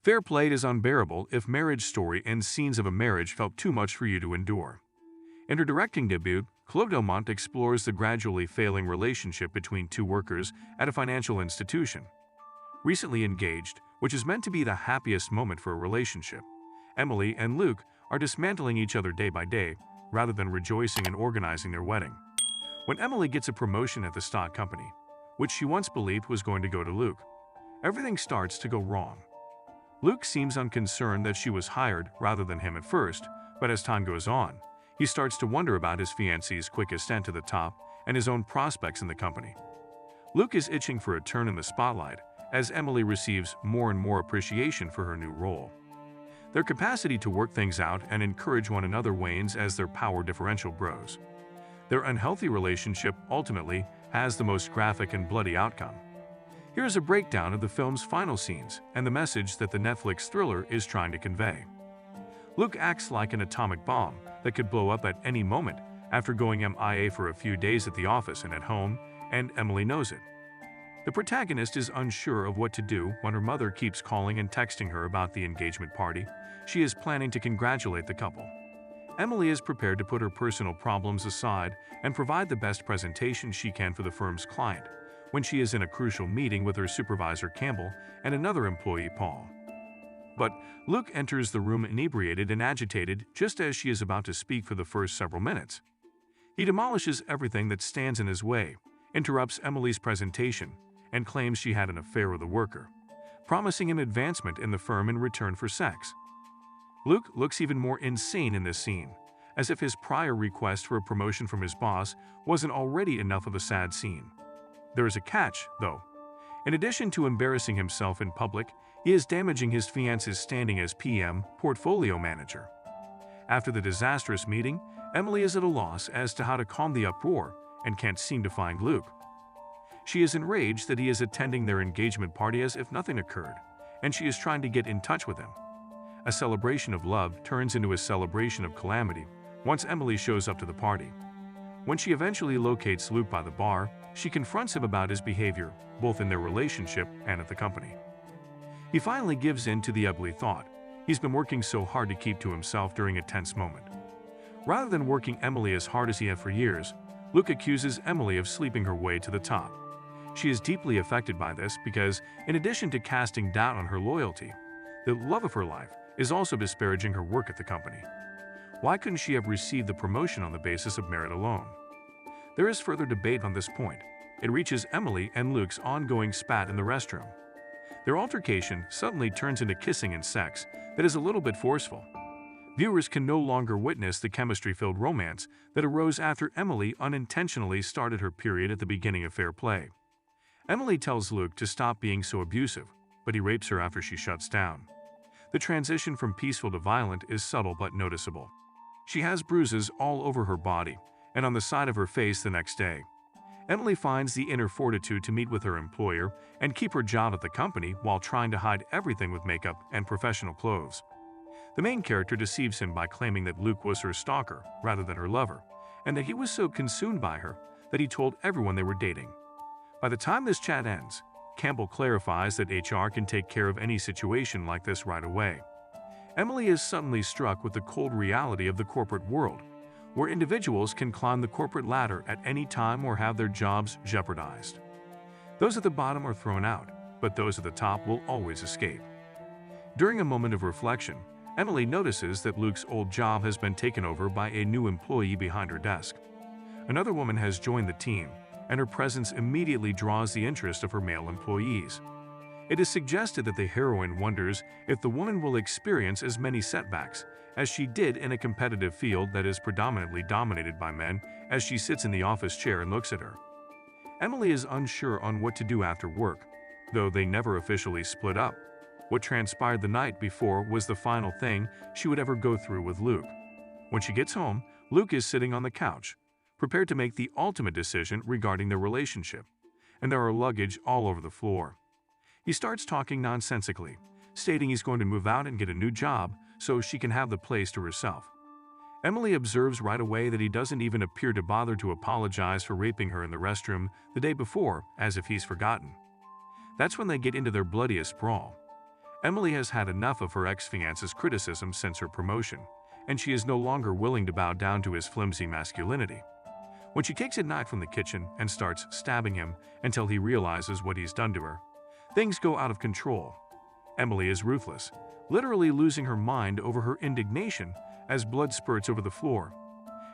Fair play is unbearable if Marriage Story and scenes of a marriage felt too much for you to endure. In her directing debut, Chloe Delmont explores the gradually failing relationship between two workers at a financial institution. Recently engaged, which is meant to be the happiest moment for a relationship, Emily and Luke are dismantling each other day by day rather than rejoicing and organizing their wedding. When Emily gets a promotion at the stock company, which she once believed was going to go to Luke, everything starts to go wrong. Luke seems unconcerned that she was hired rather than him at first, but as time goes on, he starts to wonder about his fiancée's quick ascent to the top and his own prospects in the company. Luke is itching for a turn in the spotlight as Emily receives more and more appreciation for her new role. Their capacity to work things out and encourage one another wanes as their power differential grows. Their unhealthy relationship ultimately has the most graphic and bloody outcome. Here is a breakdown of the film's final scenes and the message that the Netflix thriller is trying to convey. Luke acts like an atomic bomb that could blow up at any moment after going MIA for a few days at the office and at home, and Emily knows it. The protagonist is unsure of what to do when her mother keeps calling and texting her about the engagement party she is planning to congratulate the couple. Emily is prepared to put her personal problems aside and provide the best presentation she can for the firm's client when she is in a crucial meeting with her supervisor Campbell and another employee Paul. But Luke enters the room inebriated and agitated just as she is about to speak for the first several minutes. He demolishes everything that stands in his way, interrupts Emily's presentation, and claims she had an affair with a worker, promising him advancement in the firm in return for sex. Luke looks even more insane in this scene, as if his prior request for a promotion from his boss wasn't already enough of a sad scene. There is a catch, though. In addition to embarrassing himself in public, he is damaging his fiancée's standing as PM, portfolio manager. After the disastrous meeting, Emily is at a loss as to how to calm the uproar and can't seem to find Luke. She is enraged that he is attending their engagement party as if nothing occurred, and she is trying to get in touch with him. A celebration of love turns into a celebration of calamity once Emily shows up to the party. When she eventually locates Luke by the bar, she confronts him about his behavior, both in their relationship and at the company. He finally gives in to the ugly thought he's been working so hard to keep to himself during a tense moment. Rather than working Emily as hard as he had for years, Luke accuses Emily of sleeping her way to the top. She is deeply affected by this because, in addition to casting doubt on her loyalty, the love of her life is also disparaging her work at the company. Why couldn't she have received the promotion on the basis of merit alone? There is further debate on this point. It reaches Emily and Luke's ongoing spat in the restroom. Their altercation suddenly turns into kissing and sex that is a little bit forceful. Viewers can no longer witness the chemistry-filled romance that arose after Emily unintentionally started her period at the beginning of Fair Play. Emily tells Luke to stop being so abusive, but he rapes her after she shuts down. The transition from peaceful to violent is subtle but noticeable. She has bruises all over her body and on the side of her face the next day. Emily finds the inner fortitude to meet with her employer and keep her job at the company while trying to hide everything with makeup and professional clothes. The main character deceives him by claiming that Luke was her stalker rather than her lover, and that he was so consumed by her that he told everyone they were dating. By the time this chat ends, Campbell clarifies that HR can take care of any situation like this right away. Emily is suddenly struck with the cold reality of the corporate world, where individuals can climb the corporate ladder at any time or have their jobs jeopardized. Those at the bottom are thrown out, but those at the top will always escape. During a moment of reflection, Emily notices that Luke's old job has been taken over by a new employee behind her desk. Another woman has joined the team, and her presence immediately draws the interest of her male employees. It is suggested that the heroine wonders if the woman will experience as many setbacks as she did in a competitive field that is predominantly dominated by men as she sits in the office chair and looks at her. Emily is unsure on what to do after work, though they never officially split up. What transpired the night before was the final thing she would ever go through with Luke. When she gets home, Luke is sitting on the couch, prepared to make the ultimate decision regarding their relationship, and there are luggage all over the floor. He starts talking nonsensically, stating he's going to move out and get a new job so she can have the place to herself. Emily observes right away that he doesn't even appear to bother to apologize for raping her in the restroom the day before, as if he's forgotten. That's when they get into their bloodiest brawl. Emily has had enough of her ex-fiance's criticism since her promotion, and she is no longer willing to bow down to his flimsy masculinity. When she kicks at Knight from the kitchen and starts stabbing him until he realizes what he's done to her, things go out of control. Emily is ruthless, literally losing her mind over her indignation as blood spurts over the floor.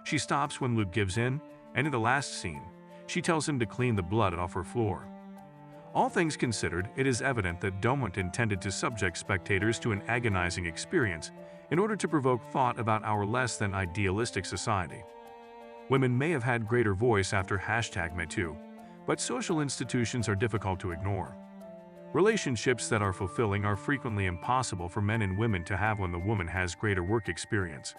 She stops when Luke gives in, and in the last scene, she tells him to clean the blood off her floor. All things considered, it is evident that Dumont intended to subject spectators to an agonizing experience in order to provoke thought about our less than idealistic society. Women may have had greater voice after #MeToo, but social institutions are difficult to ignore. Relationships that are fulfilling are frequently impossible for men and women to have when the woman has greater work experience.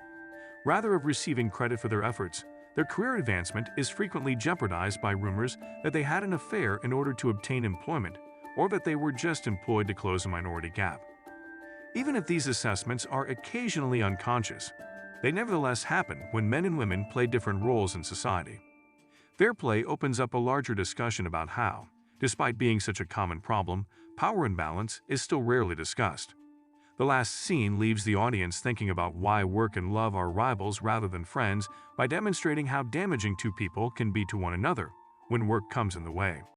Rather than receiving credit for their efforts, their career advancement is frequently jeopardized by rumors that they had an affair in order to obtain employment, or that they were just employed to close a minority gap. Even if these assessments are occasionally unconscious, they nevertheless happen when men and women play different roles in society. Fair play opens up a larger discussion about how, despite being such a common problem, power imbalance is still rarely discussed. The last scene leaves the audience thinking about why work and love are rivals rather than friends by demonstrating how damaging two people can be to one another when work comes in the way.